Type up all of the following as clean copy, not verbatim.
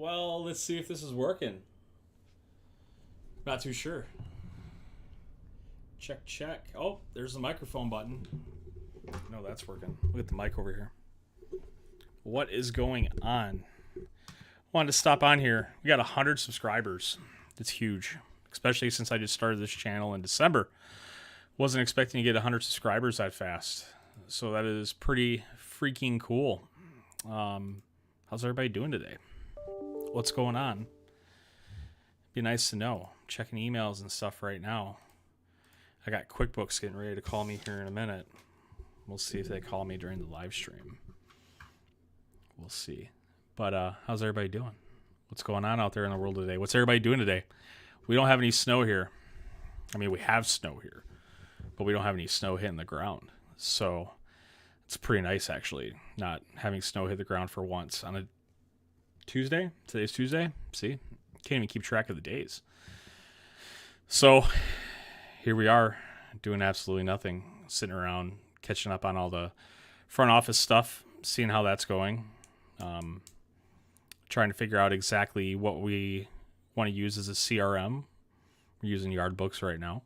Well, let's see if this is working. Not too sure. Check, check. Oh, there's the microphone button. No, that's working. Look at the mic over here. What is going on? Wanted to stop on here. We got 100 subscribers. That's huge, especially since I just started this channel in December. Wasn't expecting to get 100 subscribers that fast. So that is pretty freaking cool. How's everybody doing today? What's going on? Be nice to know. Checking emails and stuff right now. I got QuickBooks getting ready to call me here in a minute. We'll see if they call me during the live stream. We'll see. But how's everybody doing? What's going on out there in the world today? What's everybody doing today? We don't have any snow here. I mean, we have snow here, but we don't have any snow hitting the ground. So it's pretty nice, actually, not having snow hit the ground for once on a Tuesday. Today's Tuesday. See? Can't even keep track of the days. So here we are doing absolutely nothing, sitting around catching up on all the front office stuff, seeing how that's going, trying to figure out exactly what we want to use as a CRM. We're using Yardbooks right now.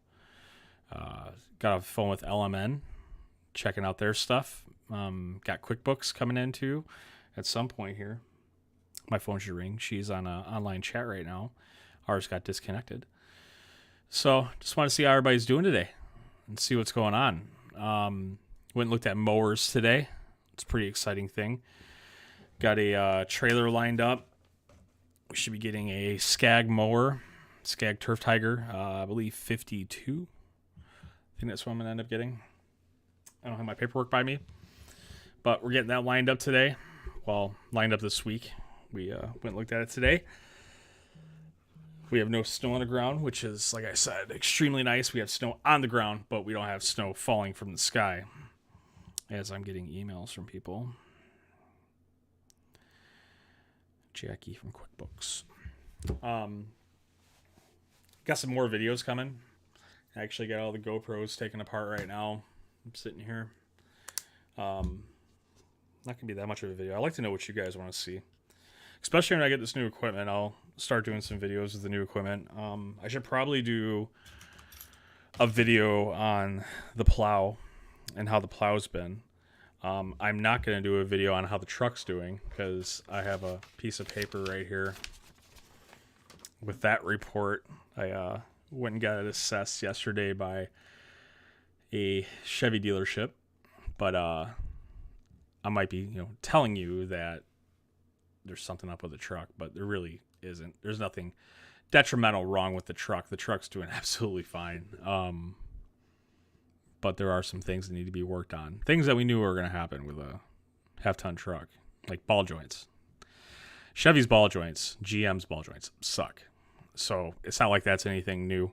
Got off the phone with LMN, checking out their stuff. Got QuickBooks coming in too at some point here. My phone should ring. She's on an online chat right now. Ours got disconnected. So just want to see how everybody's doing today and see what's going on. Went and looked at mowers today. It's a pretty exciting thing. Got a trailer lined up. We should be getting a Skag mower, Skag Turf Tiger, I believe 52. I think that's what I'm going to end up getting. I don't have my paperwork by me, but we're getting that lined up today. Well, lined up this week. We went and looked at it today. We have no snow on the ground, which is, like I said, extremely nice. We have snow on the ground, but we don't have snow falling from the sky. As I'm getting emails from people. Jackie from QuickBooks. Got some more videos coming. I actually got all the GoPros taken apart right now. I'm sitting here. Not going to be that much of a video. I like to know what you guys want to see. Especially when I get this new equipment, I'll start doing some videos with the new equipment. I should probably do a video on the plow and how the plow's been. I'm not going to do a video on how the truck's doing because I have a piece of paper right here with that report. I went and got it assessed yesterday by a Chevy dealership, but I might be, telling you that there's something up with the truck, but there really isn't. There's nothing detrimental wrong with the truck. The truck's doing absolutely fine. But there are some things that need to be worked on. Things that we knew were going to happen with a half-ton truck, like ball joints. Chevy's ball joints, GM's ball joints suck. So it's not like that's anything new.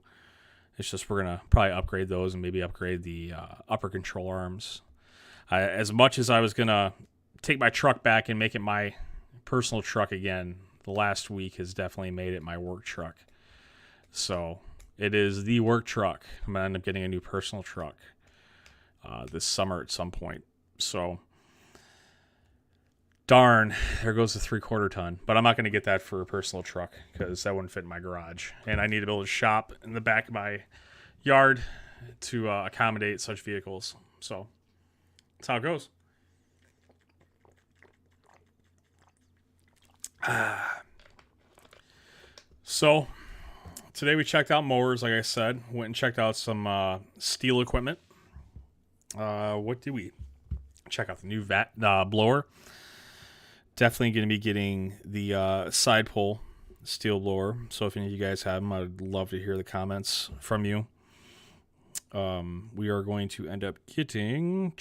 It's just we're going to probably upgrade those and maybe upgrade the upper control arms. As much as I was going to take my truck back and make it my personal truck again, the last week has definitely made it my work truck. So it is the work truck. I'm going to end up getting a new personal truck this summer at some point. So darn, there goes the 3/4 ton. But I'm not going to get that for a personal truck because that wouldn't fit in my garage. And I need to build a shop in the back of my yard to accommodate such vehicles. So that's how it goes. So today we checked out mowers, like I said. Went and checked out some steel equipment. What did we check out? The new blower. Definitely going to be getting the side pole steel blower. So if any of you guys have them, I'd love to hear the comments from you. We are going to end up getting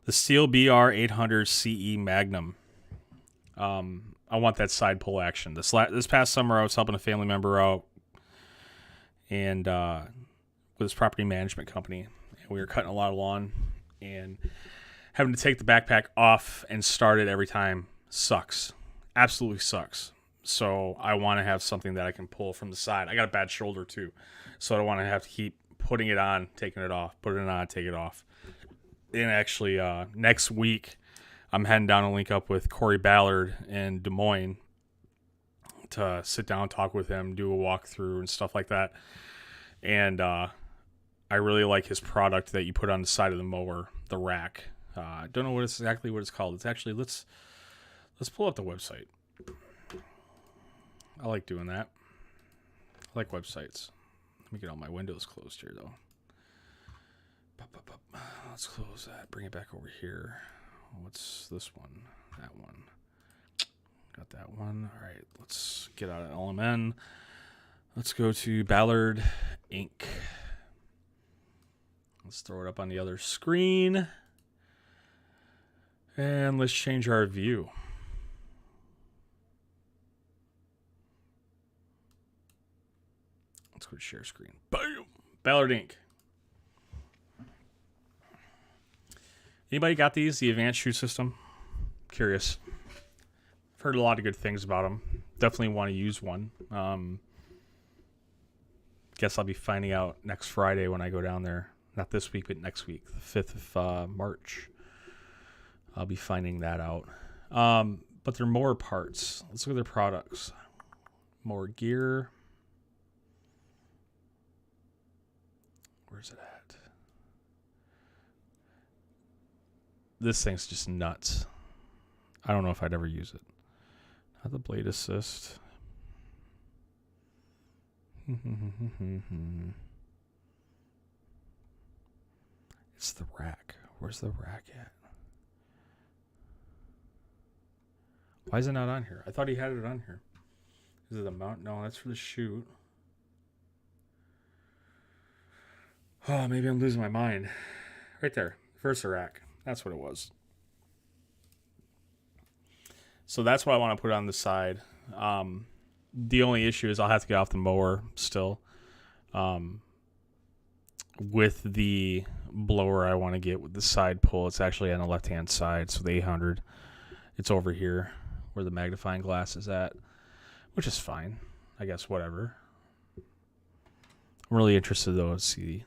the Steel BR 800 CE Magnum. I want that side pole action. This past summer, I was helping a family member out and with his property management company. And we were cutting a lot of lawn, and having to take the backpack off and start it every time sucks. Absolutely sucks. So I want to have something that I can pull from the side. I got a bad shoulder too, so I don't want to have to keep putting it on, taking it off, putting it on, take it off. And actually, next week, I'm heading down to link up with Corey Ballard in Des Moines to sit down, talk with him, do a walkthrough and stuff like that. And I really like his product that you put on the side of the mower, the rack. I don't know exactly what it's called. It's actually, let's pull up the website. I like doing that. I like websites. Let me get all my windows closed here, though. Let's close that. Bring it back over here. What's this one? That one. Got that one. All right, let's get out of LMN. Let's go to Ballard Inc. Let's throw it up on the other screen. And let's change our view. Let's go to share screen. Bam! Ballard Inc. Anybody got these? The advanced shoe system? Curious. I've heard a lot of good things about them. Definitely want to use one. Guess I'll be finding out next Friday when I go down there. Not this week, but next week, the 5th of March. I'll be finding that out. But they're more parts. Let's look at their products. More gear. Where's it at? This thing's just nuts. I don't know if I'd ever use it. Not the blade assist. It's the rack. Where's the rack at? Why is it not on here? I thought he had it on here. Is it the mount? No, that's for the shoot. Oh, maybe I'm losing my mind. Right there. Versa rack. That's what it was. So that's what I want to put on the side. The only issue is I'll have to get off the mower still. With the blower I want to get with the side pull, it's actually on the left-hand side. So the 800, it's over here where the magnifying glass is at, which is fine. I guess whatever. I'm really interested, though, to see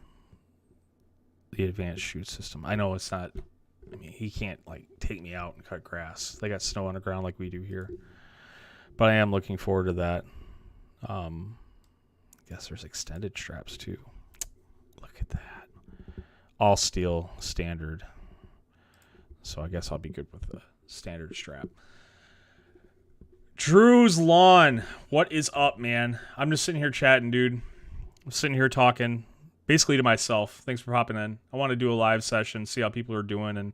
the advanced shoot system. I know it's not... I mean, he can't, like, take me out and cut grass. They got snow on the ground like we do here. But I am looking forward to that. I guess there's extended straps, too. Look at that. All steel, standard. So I guess I'll be good with the standard strap. Drew's Lawn. What is up, man? I'm just sitting here chatting, dude. I'm sitting here talking basically to myself. Thanks for popping in. I want to do a live session, see how people are doing and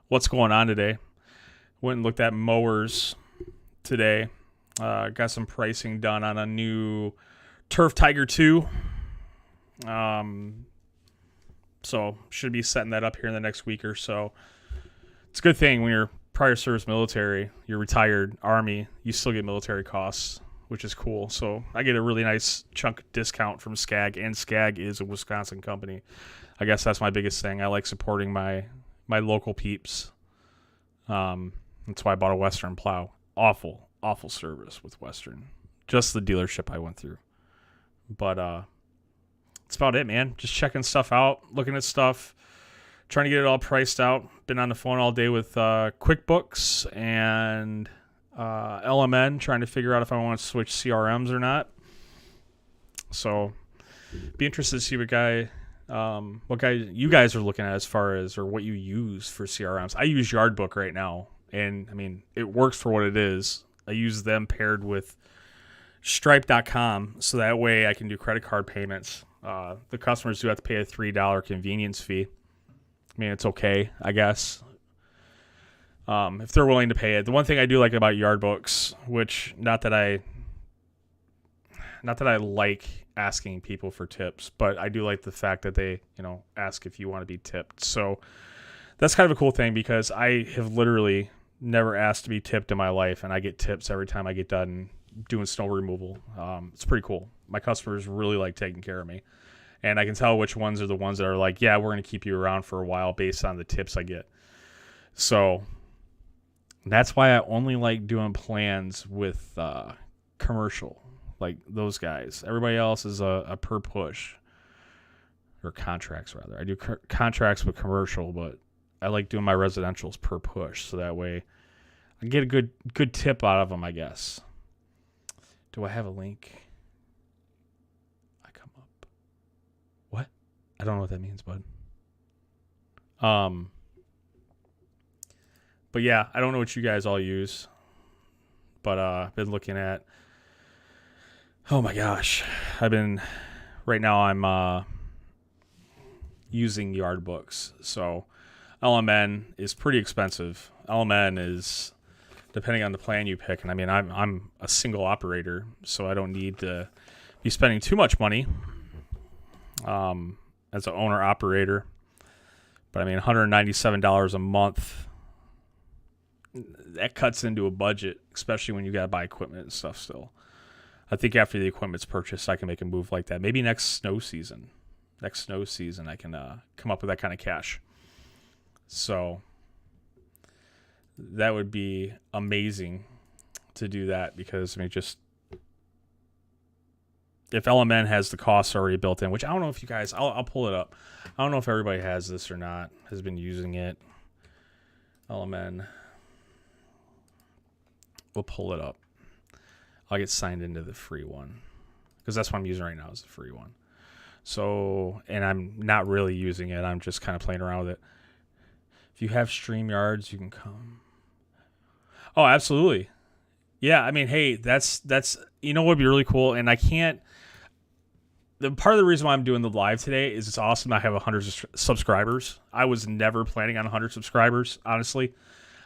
what's going on today. Went and looked at mowers today. Got some pricing done on a new Turf Tiger 2. So should be setting that up here in the next week or so. It's a good thing when you're prior service military, you're retired Army, you still get military costs, which is cool. So I get a really nice chunk discount from SCAG, and SCAG is a Wisconsin company. I guess that's my biggest thing. I like supporting my local peeps. That's why I bought a Western plow. Awful service with Western. Just the dealership I went through. But that's about it, man. Just checking stuff out, looking at stuff, trying to get it all priced out. Been on the phone all day with QuickBooks and LMN, trying to figure out if I want to switch CRMs or not. So be interested to see what guy you guys are looking at as far as, or what you use for CRMs. I use Yardbook right now, and I mean, it works for what it is. I use them paired with Stripe.com, so that way I can do credit card payments. The customers do have to pay a $3 convenience fee. I mean, it's okay, I guess, if they're willing to pay it. The one thing I do like about Yardbooks, which not that I like asking people for tips, but I do like the fact that they, ask if you want to be tipped. So that's kind of a cool thing, because I have literally never asked to be tipped in my life, and I get tips every time I get done doing snow removal. It's pretty cool. My customers really like taking care of me, and I can tell which ones are the ones that are like, yeah, we're going to keep you around for a while based on the tips I get. So that's why I only like doing plans with commercial, like those guys. Everybody else is a per push, or contracts rather. I do contracts with commercial, but I like doing my residentials per push, so that way I get a good tip out of them, I guess. Do I have a link? I come up. What? I don't know what that means, bud. But yeah, I don't know what you guys all use. But I've been looking at. Oh my gosh, right now I'm using yard books. So LMN is pretty expensive. LMN is, depending on the plan you pick, and I mean I'm a single operator, so I don't need to be spending too much money as an owner operator. But I mean $197 a month, that cuts into a budget, especially when you gotta buy equipment and stuff still. I think after the equipment's purchased, I can make a move like that. Maybe next snow season, I can come up with that kind of cash. So that would be amazing to do that, because I mean, just if LMN has the costs already built in, which I don't know if you guys, I'll pull it up. I don't know if everybody has this or not, has been using it. LMN. We'll pull it up. I'll get signed into the free one, because that's what I'm using right now, is the free one. So, and I'm not really using it. I'm just kind of playing around with it. If you have StreamYards, you can come. Oh, absolutely. Yeah, I mean, hey, that's you know what would be really cool, and I can't. The part of the reason why I'm doing the live today is it's awesome. I have 100 subscribers. I was never planning on 100 subscribers, honestly.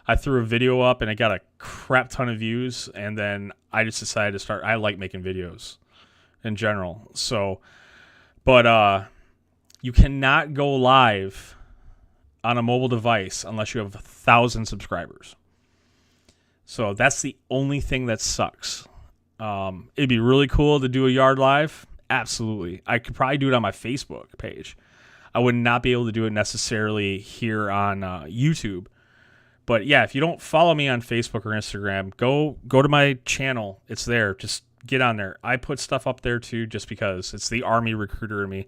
I threw a video up and it got a crap ton of views, and then I just decided to start. I like making videos in general. So, but you cannot go live on a mobile device unless you have 1,000 subscribers. So that's the only thing that sucks. It'd be really cool to do a yard live. Absolutely. I could probably do it on my Facebook page. I would not be able to do it necessarily here on YouTube. But yeah, if you don't follow me on Facebook or Instagram, go to my channel. It's there. Just get on there. I put stuff up there too, just because it's the Army recruiter in me.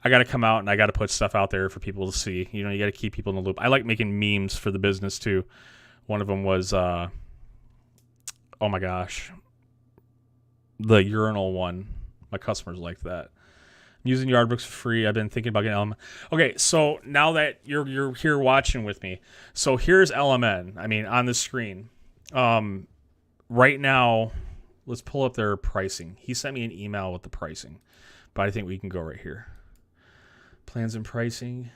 I got to come out and I got to put stuff out there for people to see. You know, you got to keep people in the loop. I like making memes for the business too. One of them was, oh my gosh, the urinal one. My customers like that. I'm using Yardbooks for free. I've been thinking about getting LMN. Okay, so now that you're here watching with me, so here's LMN. I mean, on the screen. Right now, let's pull up their pricing. He sent me an email with the pricing, but I think we can go right here. Plans and pricing.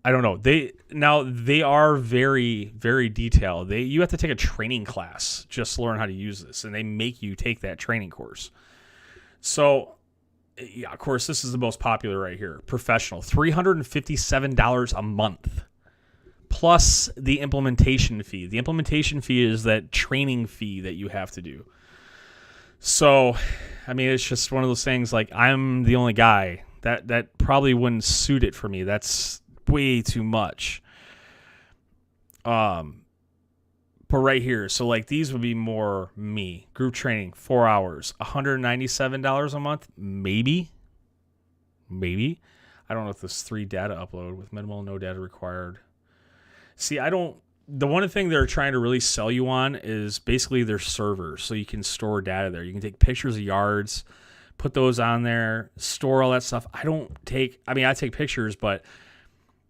I don't know. They are very, very detailed. You have to take a training class just to learn how to use this, and they make you take that training course. So, yeah, of course, this is the most popular right here. Professional, $357 a month, plus the implementation fee. The implementation fee is that training fee that you have to do. So, I mean, it's just one of those things, like, I'm the only guy. That probably wouldn't suit it for me. That's way too much. But right here, so like these would be more me. Group training, 4 hours, $197 a month, maybe. I don't know if this 3 data upload with minimal, no data required. See, the one thing they're trying to really sell you on is basically their servers, so you can store data there. You can take pictures of yards, put those on there, store all that stuff. I take pictures, but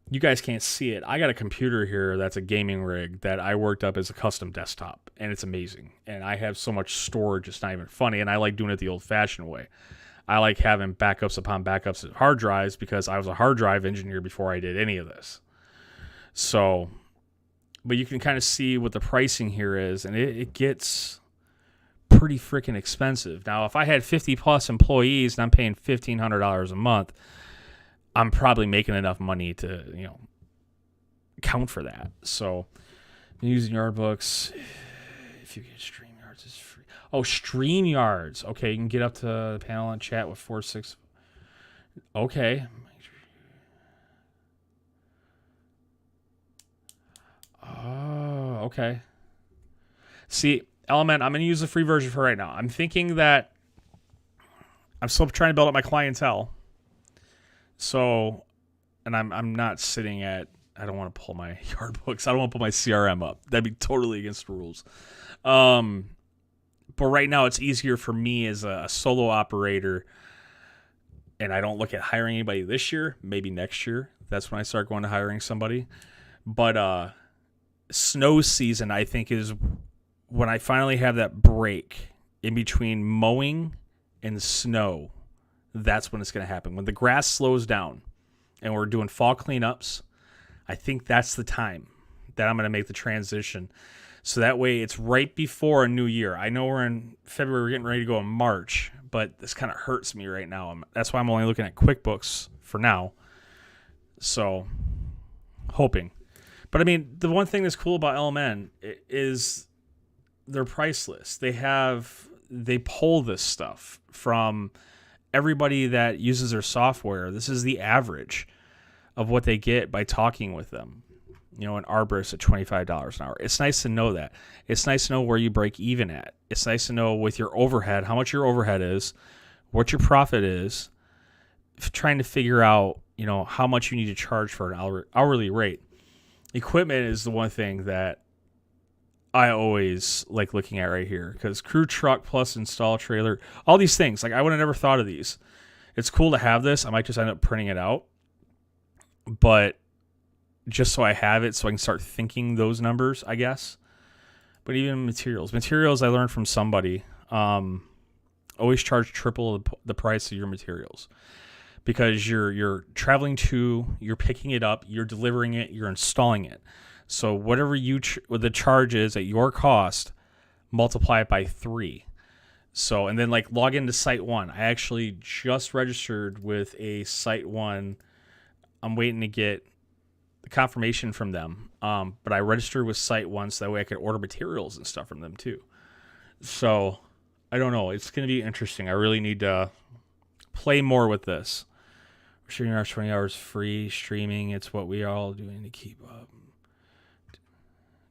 you guys can't see it. I got a computer here that's a gaming rig that I worked up as a custom desktop, and it's amazing. And I have so much storage, it's not even funny, and I like doing it the old-fashioned way. I like having backups upon backups of hard drives, because I was a hard drive engineer before I did any of this. So, but you can kind of see what the pricing here is, and it gets pretty freaking expensive. Now, if I had 50-plus employees and I'm paying $1,500 a month, I'm probably making enough money to, count for that. So, I'm using Yardbooks. If you get StreamYards, it's free. Oh, StreamYards. Okay, you can get up to the panel and chat with 4-6. Okay. Oh, okay. See, Element, I'm going to use the free version for right now. I'm thinking that I'm still trying to build up my clientele. So, and I'm not sitting at, I don't want to pull my yard books. I don't want to pull my CRM up. That'd be totally against the rules. But right now it's easier for me as a solo operator, and I don't look at hiring anybody this year, maybe next year. That's when I start going to hiring somebody. But snow season, I think, is when I finally have that break in between mowing and snow. That's when it's going to happen. When the grass slows down and we're doing fall cleanups, I think that's the time that I'm going to make the transition. So that way it's right before a new year. I know we're in February, we're getting ready to go in March, but this kind of hurts me right now. That's why I'm only looking at QuickBooks for now. So, hoping. But I mean, the one thing that's cool about LMN is their price list. They pull this stuff from everybody that uses their software. This is the average of what they get by talking with them. An arborist at $25 an hour. It's nice to know that. It's nice to know where you break even at. It's nice to know with your overhead, how much your overhead is, what your profit is, trying to figure out, how much you need to charge for an hourly rate. Equipment is the one thing that I always like looking at right here, because crew truck plus install trailer, all these things, like I would have never thought of these. It's cool to have this. I might just end up printing it out, but just so I have it so I can start thinking those numbers, I guess. But even materials I learned from somebody, always charge triple the price of your materials, because you're traveling you're picking it up, you're delivering it, you're installing it. So whatever the charge is at your cost, multiply it by 3. So, and then like log into SiteOne. I actually just registered with a SiteOne. I'm waiting to get the confirmation from them. But I registered with SiteOne so that way I could order materials and stuff from them too. So I don't know. It's going to be interesting. I really need to play more with this. We're shooting our 20 hours free streaming. It's what we are all doing to keep up.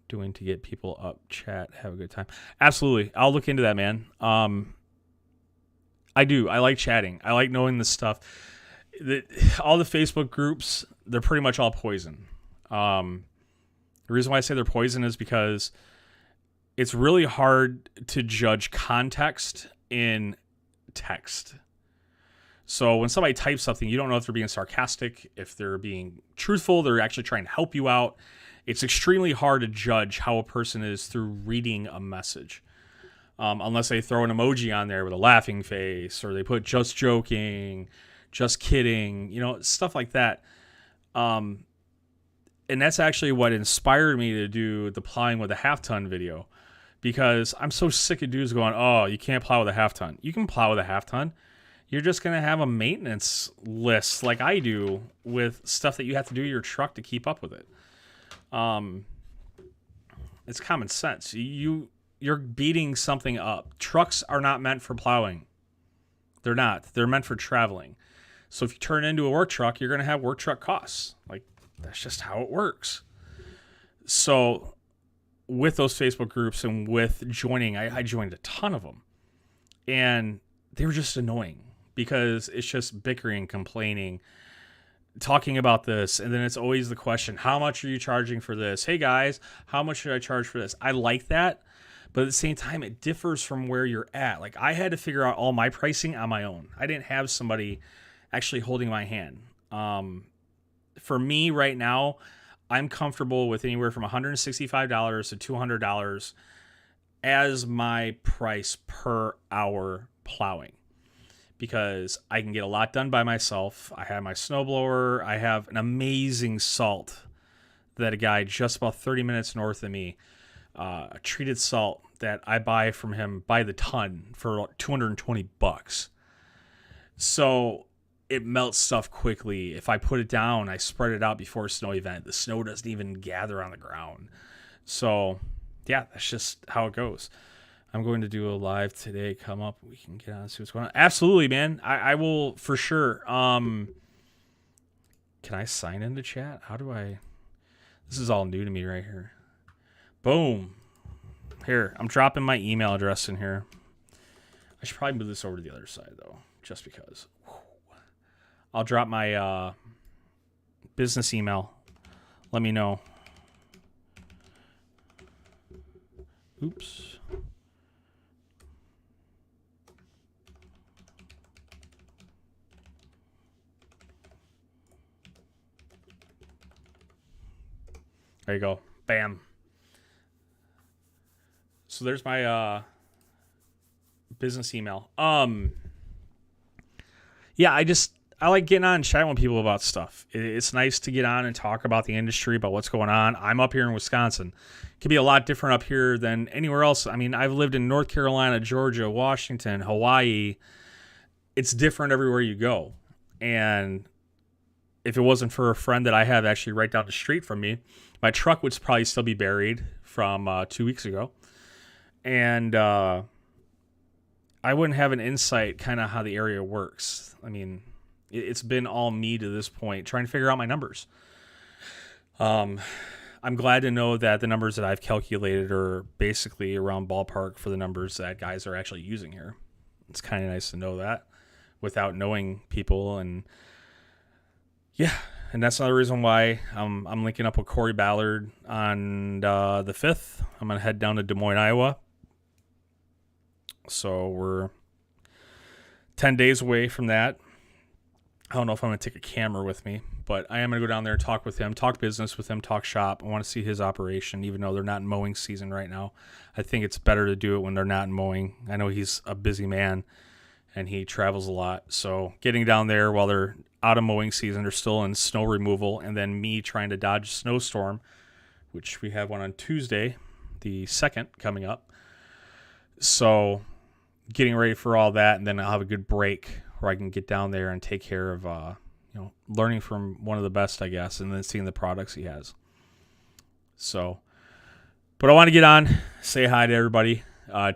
Doing to get people up, chat, have a good time. Absolutely. I'll look into that, man. I do. I like chatting. I like knowing this stuff. All the Facebook groups, they're pretty much all poison. The reason why I say they're poison is because it's really hard to judge context in text. So when somebody types something, you don't know if they're being sarcastic, if they're being truthful, they're actually trying to help you out. It's extremely hard to judge how a person is through reading a message. Unless they throw an emoji on there with a laughing face, or they put just joking, just kidding, stuff like that. And that's actually what inspired me to do the plowing with a half-ton video, because I'm so sick of dudes going, oh, you can't plow with a half-ton. You can plow with a half-ton. You're just going to have a maintenance list like I do with stuff that you have to do to your truck to keep up with it. It's common sense. You're beating something up. Trucks are not meant for plowing. They're not. They're meant for traveling. So if you turn it into a work truck, you're going to have work truck costs. Like, that's just how it works. So with those Facebook groups and with joining, I joined a ton of them. And they were just annoying because it's just bickering, complaining, talking about this. And then it's always the question, how much are you charging for this? Hey guys, how much should I charge for this? I like that. But at the same time, it differs from where you're at. Like, I had to figure out all my pricing on my own. I didn't have somebody actually holding my hand. For me right now, I'm comfortable with anywhere from $165 to $200 as my price per hour plowing, because I can get a lot done by myself. I have my snowblower. I have an amazing salt that a guy just about 30 minutes north of me, a treated salt that I buy from him by the ton for $220. So it melts stuff quickly. If I put it down, I spread it out before a snow event. The snow doesn't even gather on the ground. So yeah, that's just how it goes. I'm going to do a live today. Come up. We can get on and see what's going on. Absolutely, man. I will for sure. Can I sign into chat? How do I? This is all new to me right here. Boom. Here, I'm dropping my email address in here. I should probably move this over to the other side, though, just because. I'll drop my business email. Let me know. Oops. There you go. Bam. So there's my business email. Yeah, I like getting on and chatting with people about stuff. It's nice to get on and talk about the industry, about what's going on. I'm up here in Wisconsin. It can be a lot different up here than anywhere else. I mean, I've lived in North Carolina, Georgia, Washington, Hawaii. It's different everywhere you go. And if it wasn't for a friend that I have actually right down the street from me, my truck would probably still be buried from 2 weeks ago. And I wouldn't have an insight kind of how the area works. I mean, it's been all me to this point, trying to figure out my numbers. I'm glad to know that the numbers that I've calculated are basically around ballpark for the numbers that guys are actually using here. It's kind of nice to know that without knowing people. And yeah, and that's another reason why I'm linking up with Corey Ballard on the 5th. I'm going to head down to Des Moines, Iowa. So we're 10 days away from that. I don't know if I'm going to take a camera with me, but I am going to go down there and talk with him, talk business with him, talk shop. I want to see his operation, even though they're not in mowing season right now. I think it's better to do it when they're not in mowing. I know he's a busy man and he travels a lot. So getting down there while they're out of mowing season, they're still in snow removal, and then me trying to dodge a snowstorm, which we have one on Tuesday, the 2nd, coming up. So getting ready for all that, and then I'll have a good break where I can get down there and take care of, learning from one of the best, I guess, and then seeing the products he has. So, but I want to get on, say hi to everybody,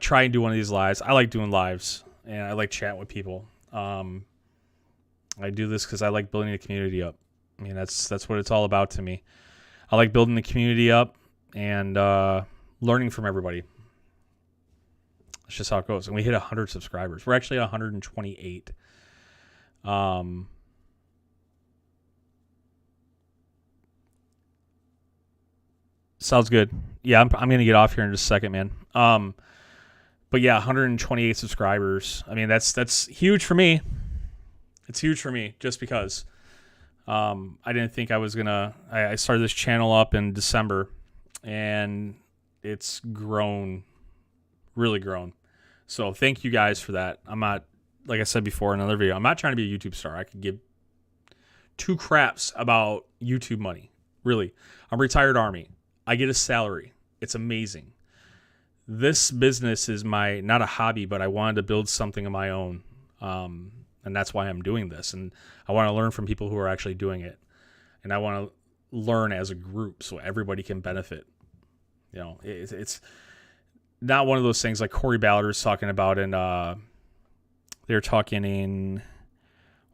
try and do one of these lives. I like doing lives, and I like chatting with people. I do this because I like building the community up. I mean, that's what it's all about to me. I like building the community up and learning from everybody. That's just how it goes. And we hit 100 subscribers. We're actually at 128. Sounds good. Yeah, I'm going to get off here in just a second, man. But yeah, 128 subscribers. I mean, that's huge for me. It's huge for me just because I didn't think I was going to... I started this channel up in December, and it's grown, really grown. So thank you guys for that. I'm not, like I said before in another video, I'm not trying to be a YouTube star. I could give two craps about YouTube money. Really. I'm a retired Army. I get a salary. It's amazing. This business is not a hobby, but I wanted to build something of my own. And that's why I'm doing this. And I want to learn from people who are actually doing it. And I want to learn as a group so everybody can benefit. You know, it's not one of those things like Corey Ballard was talking about, and they're talking in,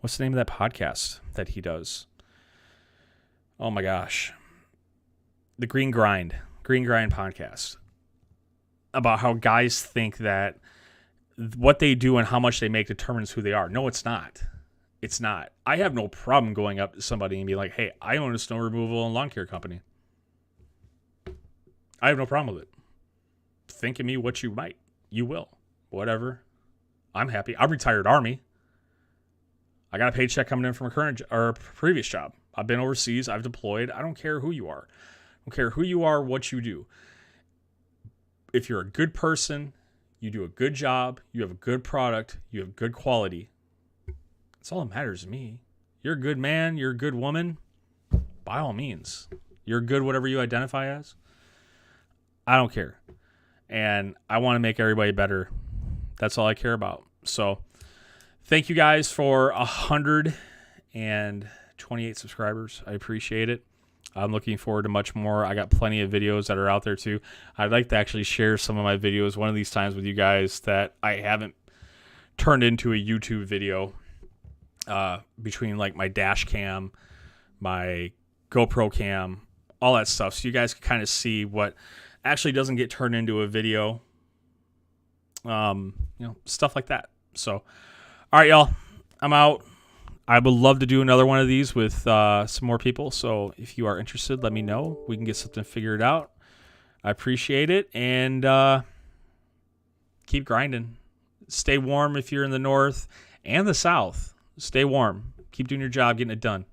what's the name of that podcast that he does? Oh my gosh. The Green Grind podcast, about how guys think that what they do and how much they make determines who they are. No, it's not. It's not. I have no problem going up to somebody and being like, hey, I own a snow removal and lawn care company. I have no problem with it. Think of me what you might. You will. Whatever. I'm happy. I'm retired Army. I got a paycheck coming in from a current or a previous job. I've been overseas. I've deployed. I don't care who you are. I don't care who you are, what you do. If you're a good person, you do a good job, you have a good product, you have good quality, that's all that matters to me. You're a good man, you're a good woman, by all means. You're good whatever you identify as. I don't care. And I want to make everybody better. That's all I care about. So thank you guys for 128 subscribers. I appreciate it. I'm looking forward to much more. I got plenty of videos that are out there too. I'd like to actually share some of my videos one of these times with you guys that I haven't turned into a YouTube video, between like my dash cam, my GoPro cam, all that stuff. So you guys can kind of see what actually doesn't get turned into a video. Stuff like that. So, all right, y'all, I'm out. I would love to do another one of these with some more people. So if you are interested, let me know. We can get something figured out. I appreciate it. And keep grinding. Stay warm if you're in the north and the south. Stay warm. Keep doing your job, getting it done.